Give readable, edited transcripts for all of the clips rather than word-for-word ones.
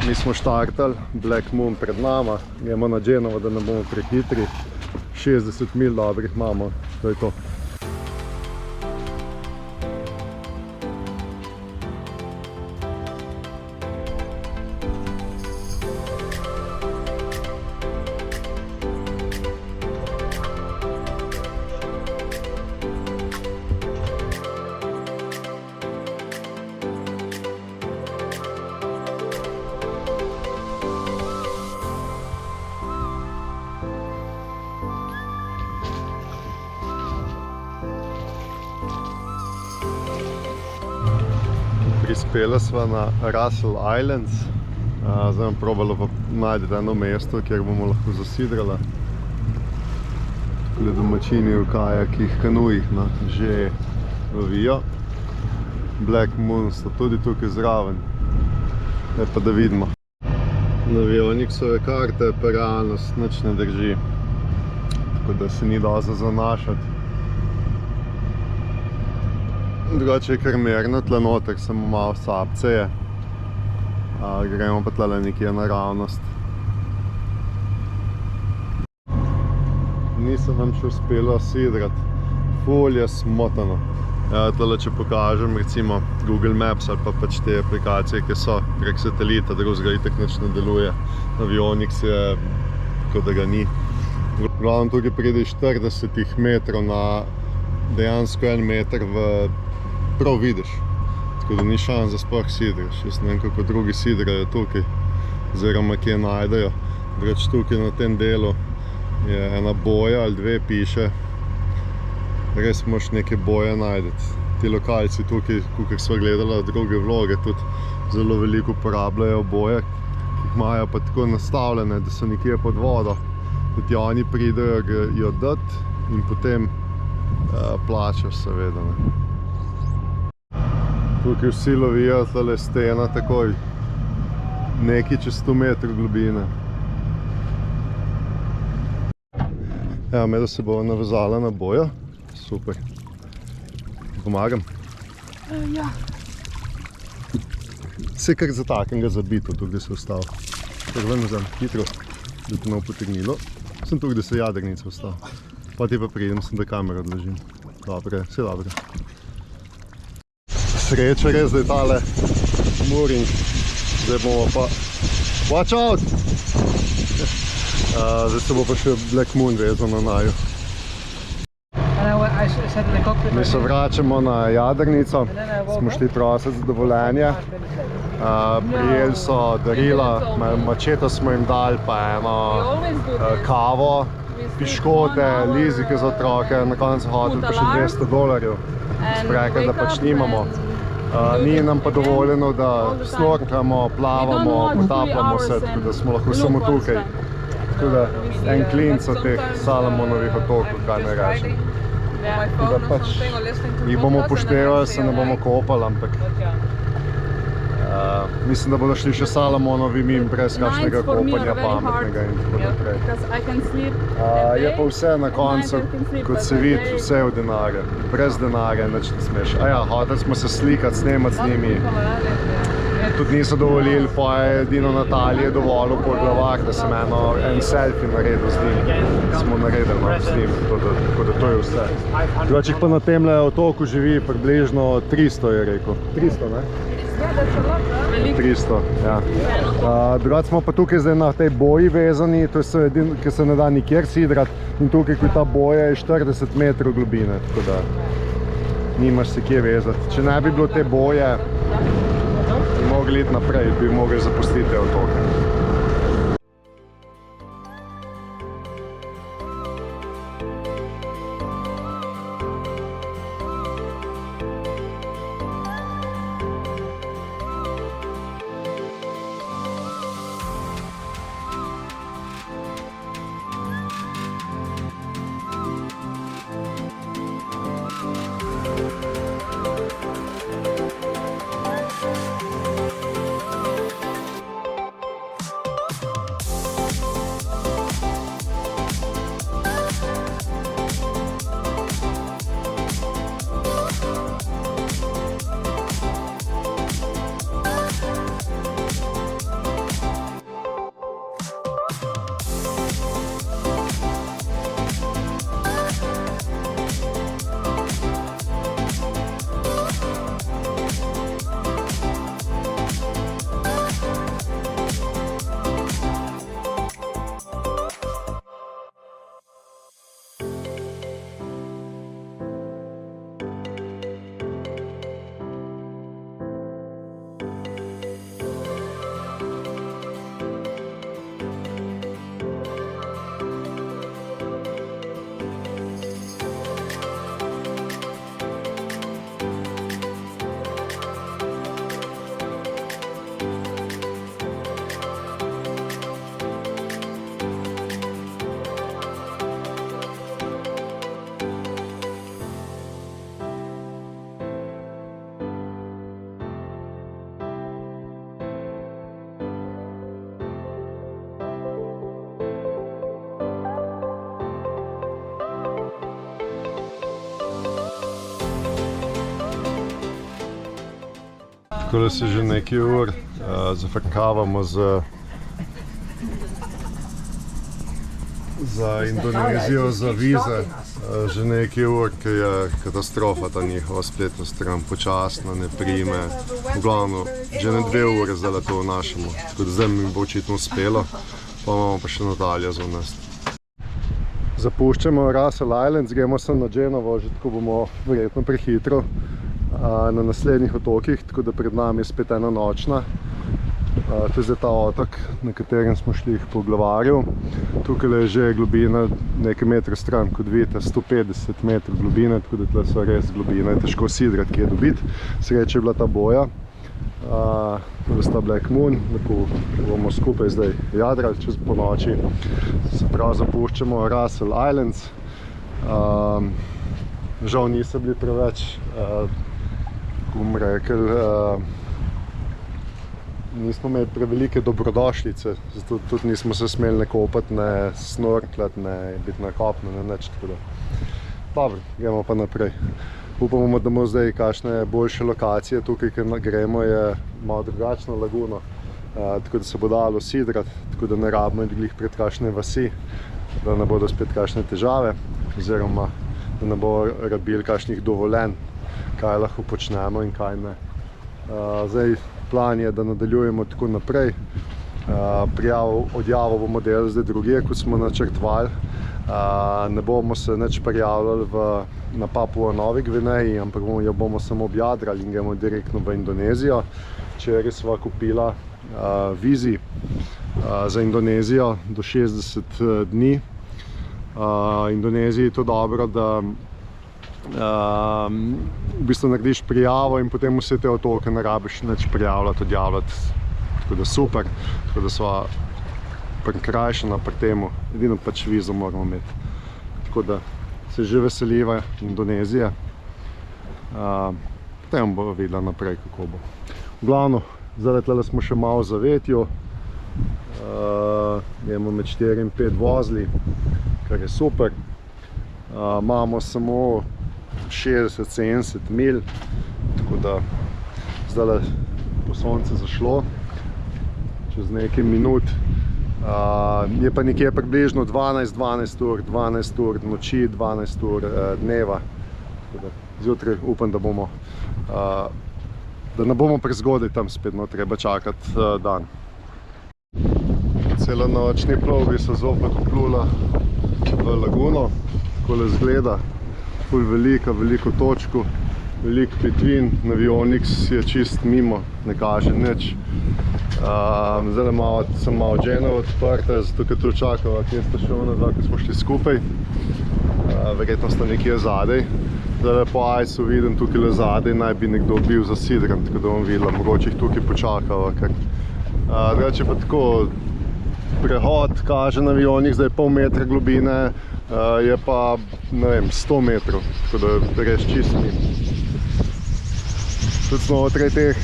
Mi smo štartali, Black Moon pred nama, gremo na Genovo, da ne bomo prehitri. 60 mil dobrih imamo, to je to. Prispela sva na Russell Islands, zdaj bom probala najti eno mesto, kjer bomo lahko zasidrala. Tukaj domačini v kajakih, kanujih, že lovijo. Black Moon sta tudi tukaj zraven. Zdaj pa da vidimo. Na Vioniksove karte pa realnost nič ne drži, tako da se ni dosti zanašati. Drugače je kar merno tle noter, samo malo sapce je. Gremo pa tle nekje naravnost. Nisem nam še uspelo sidrati. Ful je smotano. Tle, če pokažem recimo Google Maps ali pa pač te aplikacije, ki so prek satelita, drugega itak nič ne deluje. Avioniks je, kot da ga ni. Glavno tukaj pride 40 metrov na dejansko 1 meter v prav vidiš, tako da ni šans, da sploh sidraš. Jaz ne vem, kako drugi sidrajo tukaj, oziroma kje najdejo. Drugač tukaj na tem delu je ena boja ali dve piše. Res moš neke boje najdeti. Ti lokalci tukaj, kakor sva gledala druge vloge, tudi zelo veliko uporabljajo boje, ki jih imajo pa tako nastavljene, da so nekje pod vodo. Tudi oni pridejo jo dati in potem plačaš seveda. Tukaj vsi lovijo tale stena takoj, nekaj čez 100 metrov globine. Evo me, da se bo navezala na bojo. Super. Pomagam? Ja. Se kar za takega zabito, tukaj da se ostal. Kar ven nazem, hitro, da te ne bo potegnilo. Sem tukaj, da se jadrnica ostal. Pa ti pa pridem, sem da kamero odložim. Dobre, vse dobro. Sreča res, da je tale mooring. Zdaj bomo pa... Watch out! Zdaj se bo pa še Black Moon vezal na naju. Mi se vračamo na jadrnico, smo šli prosit za dovoljenje. Prijeli so darila, mačeto smo jim dali, pa eno kavo, piškote, lizike za otroke, na koncu hoteli pa še $200. Sprekali, da pač nimamo. Ni nam pa dovoljeno, da snorklamo, plavamo, potapljamo se, tako da smo lahko samo tukaj. Tako da en klinc od teh Salomonovih otokov, kaj ne rečem. Tako da pač jih bomo upoštevali, se ne bomo kopali, ampak mislim, da bodo šli še Salomonovi mimo brez kakšnega kopanja pametnega in tako naprej. Je pa vse na koncu, kot se vidi, vse v denarju. Brez denarja nič ne smeš. Hoteli smo se slikati, snemati z njimi. Tudi niso dovolili, pa je edino Natalije dovolil po glavah, da sem en selfie naredil z njim. Smo naredili z njim, tako da to je vse. Drugače pa na temle otoku živi približno 300, je rekel. 300, ne? 300, ja. Drugače smo pa tukaj zdaj na tej boji vezani, to je edino, ki se ne da nikjer sidrati. In tukaj, ko ta boja, je 40 metrov globine, tako da nimaš se kje vezati. Če ne bi bilo te boje, bi mogli iti naprej, bi mogli zapustiti te otoke. Takole se že nekaj ur zafrkavamo za Indonezijo, za vize. Že nekaj ur, ki je katastrofa ta njihova spletna stran, počasna, ne prime. V glavno, že ne 2 ure zdaj to vnašamo, tako da zdaj mi bo očitno uspelo, pa imamo pa še Natalija za nas. Zapuščamo Russell Islands, gremo se na Genovo, že tako bomo verjetno prehitro na naslednjih otokih, tako da pred nami je spet ena nočna. To je zdaj ta otok, na katerem smo šli po Glavarju. Tukaj je že globina nekaj metrov stran, kot vidite, 150 metrov globine, tako da tle so res globine, je težko sidrati, kje dobiti. Sreče je bila ta boja. Tukaj sta Black Moon, lepo bomo skupaj zdaj jadrali čez ponoči. Se pravi, zapuščamo Russell Islands. Žal niso bili preveč, kako bom rekel, nismo imeli prevelike dobrodošlice, zato tudi nismo se smeli ne kopati, ne snorklati, ne biti na kopnu, ne nič, tako da. Dobro, gremo pa naprej. Upamo, da bomo zdaj kakšne boljše lokacije. Tukaj, kjer gremo, je malo drugačna laguna, tako da se bo dalo sidrati, tako da ne rabimo iti glih pred kakšne vasi, da ne bodo spet kakšne težave, oziroma da ne bo rabili kakšnih dovoljenj, kaj lahko počnemo in kaj ne. Zdaj, plan je, da nadaljujemo tako naprej. Odjavo bomo delali zdaj drugje, kot smo načrtovali. Ne bomo se nič prijavljali na Papua Novi Gvineji, ampak jo bomo samo objadrali in gremo direktno v Indonezijo. Včeraj sva kupila vizi za Indonezijo do 60 dni. V Indoneziji je to dobro, da v bistvu narediš prijavo in potem vse te otoke ne rabiš nič prijavljati, odjavljati, tako da super, tako da sva prikrajšana pri temu, edino pač vizo moramo imeti, tako da se že veseliva Indonezije, potem bo videla naprej, kako bo. V glavno, zdaj tle smo še malo v zavetju, imamo med 4 in 5 vozli, kar je super, imamo samo 60-70 mil, tako da zdaj bo sonce zašlo čez nekaj minut. Je pa nekje približno 12 ur noči, 12 ur dneva, tako da zjutraj upam, da ne bomo prezgodaj tam spet, no treba čakati dan. Celo nočni plovbi so zopet vplula v laguno, takole izgleda. Ful velika, veliko točko, veliko plitvin, Navionics je čist mimo, ne kaže nič. Zdaj sem malo Genovo odprta, zato ker tu čakava, kje sta še ona dva, ki smo šli skupaj. Verjetno sta nekje zadaj. Zdaj po ajsu vidim tukaj le zadaj, naj bi nekdo bil zasidran, tako da bom videla, mogoče jih tukaj počakava. Drugače pa tako, prehod kaže Navionics, da je pol metra globine, je pa, ne vem, 100 metrov, tako da res čist mimo. Tudi znotraj teh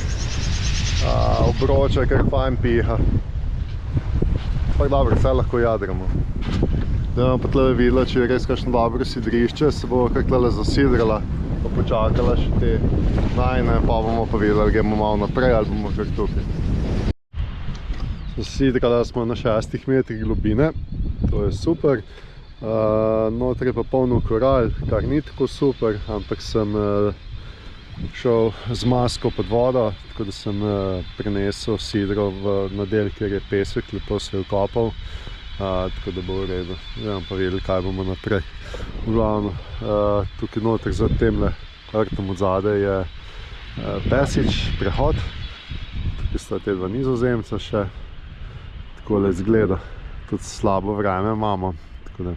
obroča, kar fajn piha. Ampak dobro, vse lahko jadramo. Da bomo pa tle videla, če je res kakšno dobro sidrišče, se bo kar tle zasidrala, pa počakala še te najne, pa bomo pa videli, gremo malo naprej ali bomo kar tukaj. Zasidrala smo na 6 metrih globine, to je super. Notri je pa polno koral, kar ni tako super, ampak sem šel z masko pod vodo, tako da sem prinesel sidro na del, kjer je pesek, lepo se je vkopal, tako da bo v redu. Zdaj bomo pa videli, kaj bomo naprej. V glavno, tukaj notri za temle vrtom od zadaj je Pesič, prehod. Tukaj sta te dva Nizozemca še, takole izgleda. Tudi slabo vreme imamo, tako da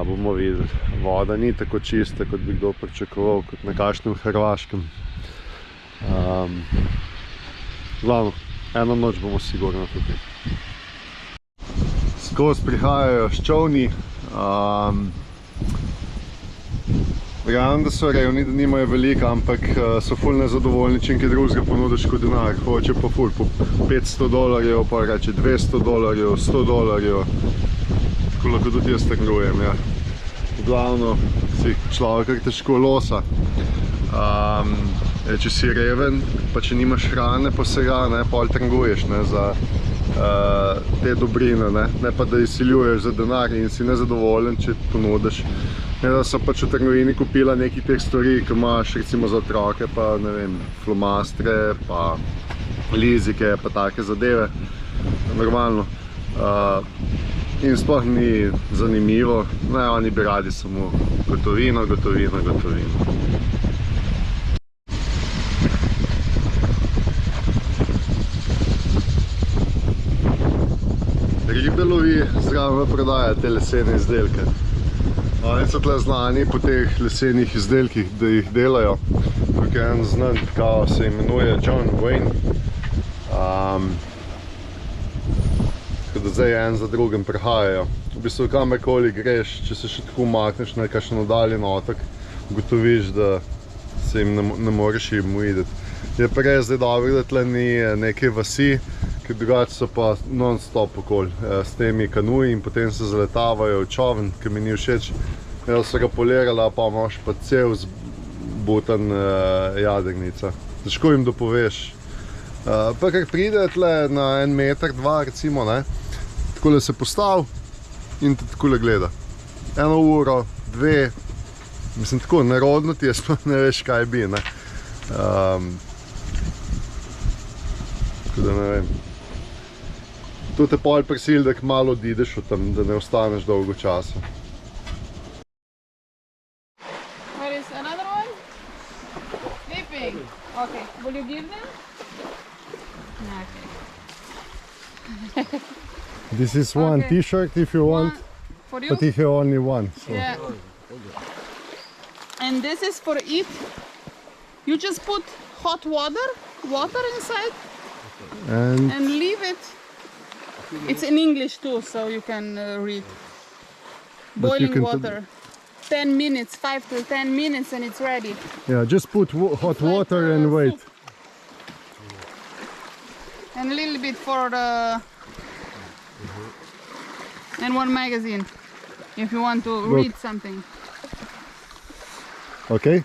bomo videli. Voda ni tako čista, kot bi kdo pričakoval, kot na kakšnem Hrvaškem. Glavno, eno noč bomo sigurno tukaj. Skozi prihajajo s čolni. Verjamem, da so revni, da nimajo veliko, ampak so ful nezadovoljni, če nekaj drugega ponudiš kot denar. Hoče pa ful po $500, pa reče $200, $100. Tako lahko tudi jaz trgujem, ja. V glavno si človek kar težko losa. Če si reven, pa če nimaš hrane posega, pol trguješ za te dobrine, ne pa da izsiljuješ za denar in si nezadovoljen, če ponudiš. Ne da sem pač v trgovini kupila nekaj teh stvari, ki imaš recimo za otroke, pa ne vem, flomastre, pa lizike, pa take zadeve. Normalno. In sploh ni zanimivo. Ne, oni bi radi samo gotovino, gotovino, gotovino. Ribelovi zraven prodajajo te lesene izdelke. Oni so tle znani po teh lesenih izdelkih, da jih delajo. Tukaj je en znan, kao se imenuje John Wayne. Tako da zdaj en za drugim prihajajo. V bistvu kamorkoli greš, če se še tako umakneš na kakšen oddaljen otok, ugotoviš, da se jim ne moreš jim uideti. Je pa res zdaj dobro, da tle ni neke vasi, ker drugače so pa non-stop okoli s temi kanuji in potem se zaletavajo v čovn, ki mi ni všeč. So ga polirala, pa imaš pa cel zbutan jadrnica. Težko jim dopoveš. Pa kar pride tle na 1 meter, 2 recimo, takole se postav in te takole gleda. 1 uro, 2, mislim tako, nerodno ti je, sploh ne veš, kaj bi, tako da ne vem. To te pol prisili, da malo odideš od tam, da ne ostaneš dolgo časa. Where is another one? Sleeping. Okay. Will you give them? Okay. This is one Okay. t-shirt if you want, For you? but if you only one. So. Yeah. And this is for eat. You just put hot water inside and leave it. It's in English too, so you can read. But you Boiling can water. 10 minutes, 5 to 10 minutes and it's ready. Yeah, just put hot water and wait. Soup. And a little bit for the... And one magazine, if you want to read something. Ok.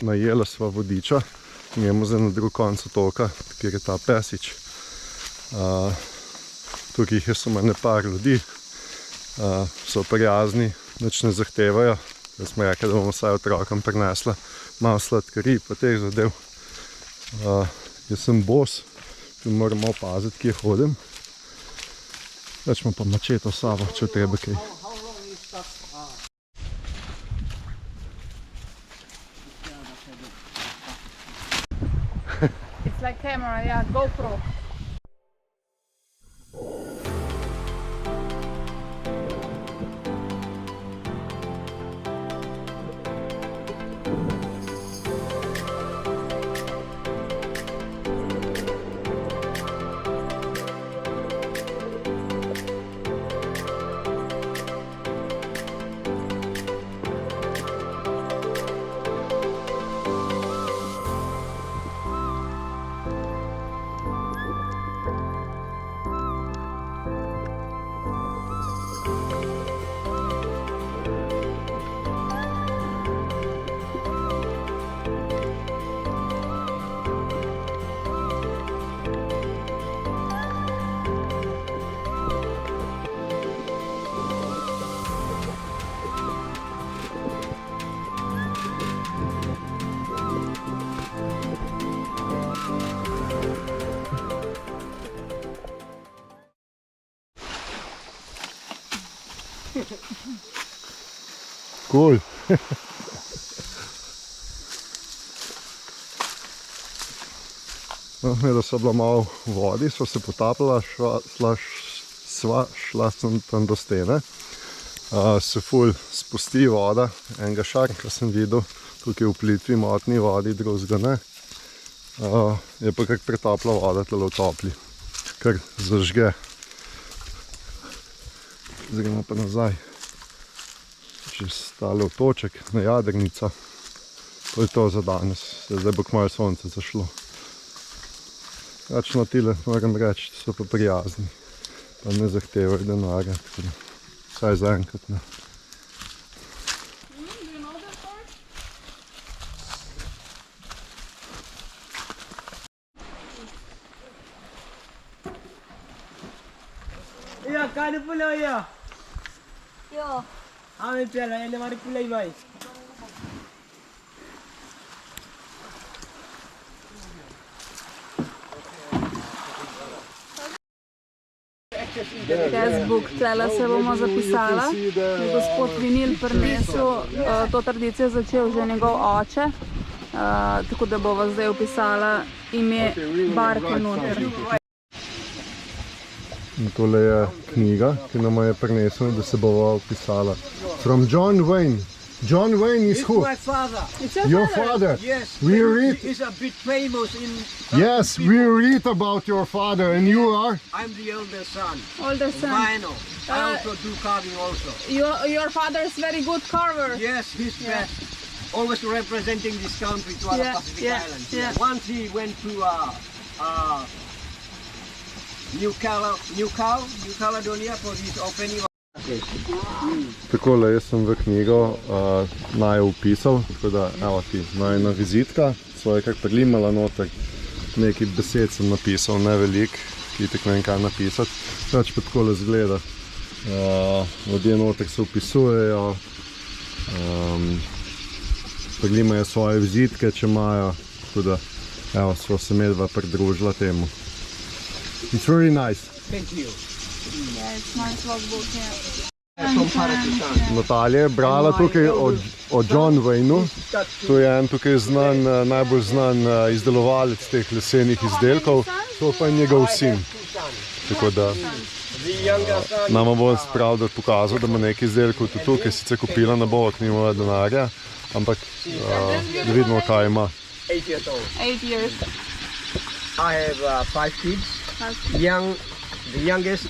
Najela sva vodiča, njemu zdaj na drug koncu otoka, kjer je ta pesič. Tukaj jih je samo nekaj ljudi, so prijazni, nič ne zahtevajo. Jaz smo rekli, da bomo vsaj otrokom prinesla malo sladkarij pa teh zadev. Jaz sem bos, tu moramo opaziti, kje hodim. Več imam pa mačeto s sabo, če treba kaj. It's like camera, yeah, GoPro. Cool. No, da so bila malo v vodi, sva se potapljala, sva šla tam do stene. Se ful spusti voda, enega šarka sem videl, tukaj v plitvi, motni vodi, drugega ne. Je pa kar pretopla voda tole v topli, kar zažge. Zdaj gremo pa nazaj. Čez tale otoček, na jadrnica. To je to za danes, zdaj bo kmalu sonce zašlo. Račno tile, moram reči, so pa prijazni, pa ne zahtevajo denarja, vsaj zaenkrat ne. Ya, kada pula ya. Yo. Amin pula, ini mari pula mai. Facebook, tele se bomo zapisala. Je gospod Vinil prinesel to tradicijo začel že njegov oče, tako da bova zdaj opisala ime barke noter. In tole je knjiga, ki nam je prinesla, da se bova opisala. From John Wayne. John Wayne is who? My father. Your father. Yes. We read. He's a bit famous in. Yes, we read about your father, and you are. I'm the elder son. Older son. Vinyl. I also do carving also. Your father is very good carver. Yes, he's best. Always representing this country to other Pacific Islands. Yeah. Once he went to New Caledonia for his opening. Takole, jaz sem v knjigo naj upisal, tako da evo ti, najna vizitka, svoje kar prilimala noter, nekaj besed sem napisal, ne velik, ki itak ne vem kaj napisati, pač pa takole zgleda. Ljudje noter se upisujejo, prilimajo svoje vizitke, če imajo, tako da evo, sva se medva pridružila temu. It's very nice. Thank you. Yeah, it's nice logbook, yeah. From father to son. Natalija je brala tukaj o John Wayneu. To je en tukaj znan, najbolj znan izdelovalec teh lesenih izdelkov. To pa je njegov sin. Tako da nama bo spravda pokazal, da ima nekaj izdelkov tudi tukaj. Sicer kupila ne bo, ker nima denarja, ampak da vidimo, kaj ima. 8 years old. 8 years. I have 5 kids. The youngest,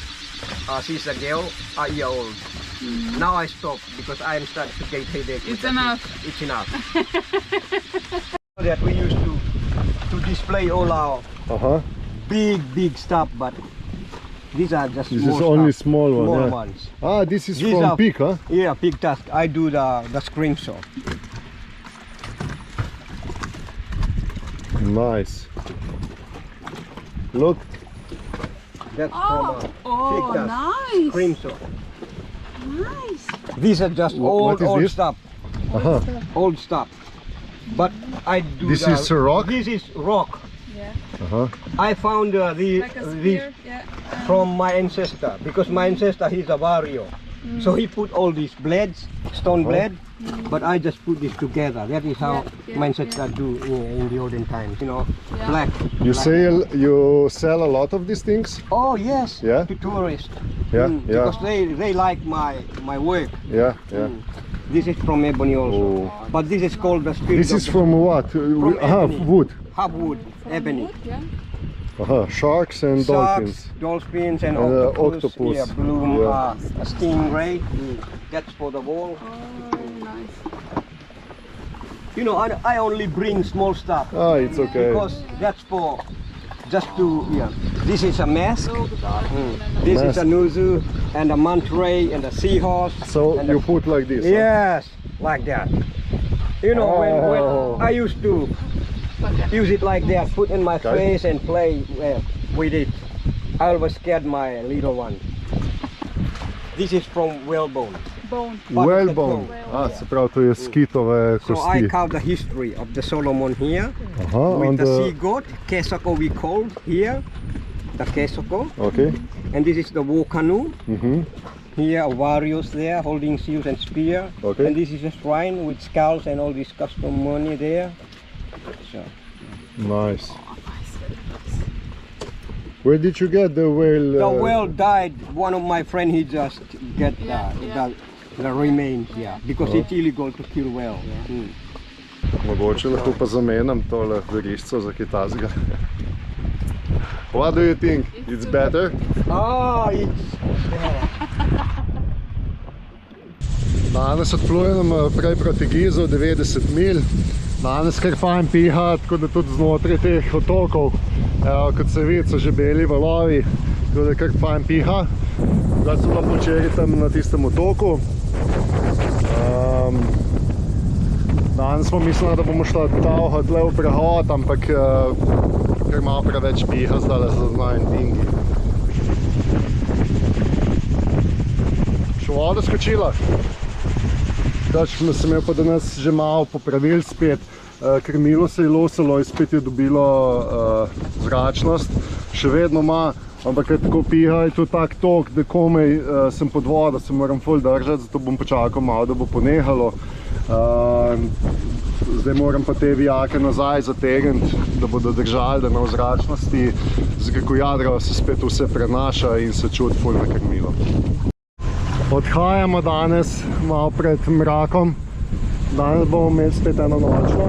she's a girl, a year old. Now I stop because I am starting to get headache. It's enough. It's enough. That we used to display all our big stuff, but these are just This small is only stuff, small one. small Yeah. ones. Ah, this is These from are- pig, huh? Yeah, pig tusk. I do the screenshot. Nice. Look, That's from pig Oh, tusk. nice. Screenshot. Nice. These are just What is old this? stuff. aha. Old stuff. But I do. This is a rock? This is rock. Yeah. Aha. I found Like a this spear. Yeah. from my ancestor because my ancestor he's a warrior. So he put all these blades, stone blade, but I just put this together. That is how Yeah, my ancestor do in the olden times. You know, Yeah. black. You black. you sell a lot of these things? Oh yes. Yeah? To tourists. Yeah, yeah. Because they like my work. Yeah, yeah. This is from ebony also, Oh. but this is called the spirit. This of is the- from what? Aha, ebony. wood. hardwood, ebony. Wood, yeah. Aha, sharks and dolphins. Sharks, dolphins, and And, octopus. octopus. Yeah, bloom, Yeah. a stingray. That's for the wall. Oh, nice. You know, I only bring small stuff Ah, it's okay. because that's for just to. Yeah, this is a mask. Oh, God. This is a Mask. nuzu and a mantray and a seahorse. So and you put like this? Huh? Yes, like that. You know, Oh. when I used to use it like that, put in my Okay. face and play with it. I always scared my little one. This is from whalebone. Bone. Whalebone. Ah, se pravi, to je skitove So I kosti. carved the history of the Solomon here Aha, on with the sea the... goat, Kesoko we called here, the Kesoko. Okay. And this is the war canoe. Mhm. Here warriors there holding shields and spear. Okay. And this is a shrine with skulls and all this custom money there. So, Nice. Where did you get the whale? the whale died. One of my friend he just get the remains here because it's illegal to kill whale. Mogoče lahko pa zamenjam tole veriščo za kaj takega. What do you think? It's better? Oh, it's Danes odplujemo prej proti Gizu, 90 milj. Danes kar fajn piha, tako da tudi znotraj teh otokov, evo, kot se vidi, so že beli valovi, tako da kar fajn piha. Zdaj smo bila včeraj tam na tistem otoku. Danes smo mislili, da bomo šla tauhat le v prehod, ampak ker malo preveč piha, zdaj za znajen dingi. v vodo skočila. Sem imel pa danes že malo popravil spet. Krmilo se je losalo in spet je dobilo zračnost. Še vedno ima, ampak je tako piha, je to tak tok, da komaj sem pod vodo, se moram ful držati, zato bom počakal malo, da bo ponehalo. Zdaj moram pa te vijake nazaj zategniti, da bodo držali, da na zračnosti. Ko jadra se spet vse prenaša in se čuti ful na krmilo. Odhajamo danes malo pred mrakom. Danes bomo imeli spet eno nočno.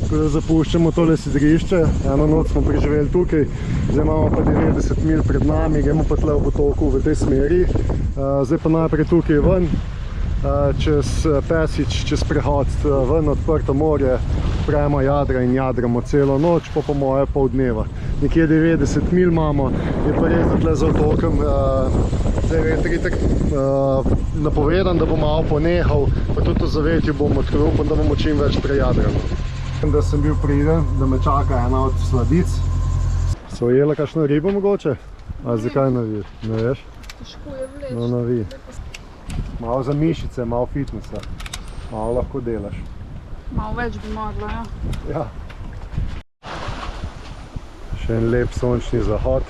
Zapuščamo tole sidrišče. Eno noč smo preživeli tukaj. Zdaj imamo pa 90 mil pred nami, gremo pa tle v potoku v tej smeri. Zdaj pa najprej tukaj ven, čez Pesič, čez prehod ven, odprto morje, prejmo jadra in jadramo celo noč, pa moje pol dneva. Nekje 90 mil imamo, je pa res, da tle za otokom zdaj veter je tako napovedan, da bo malo ponehal, pa tudi v zavetju bom odkril, da bomo čim več prejadrali. Da sem bil priden, da me čaka ena od sladic. So jela kakšno ribo mogoče? A zakaj navijaš? Ne veš? Težko je vleči. No navij. Malo za mišice, malo fitnessa. Malo lahko delaš. Malo več bi mogla, ja. Ja. Še en lep sončni zahod.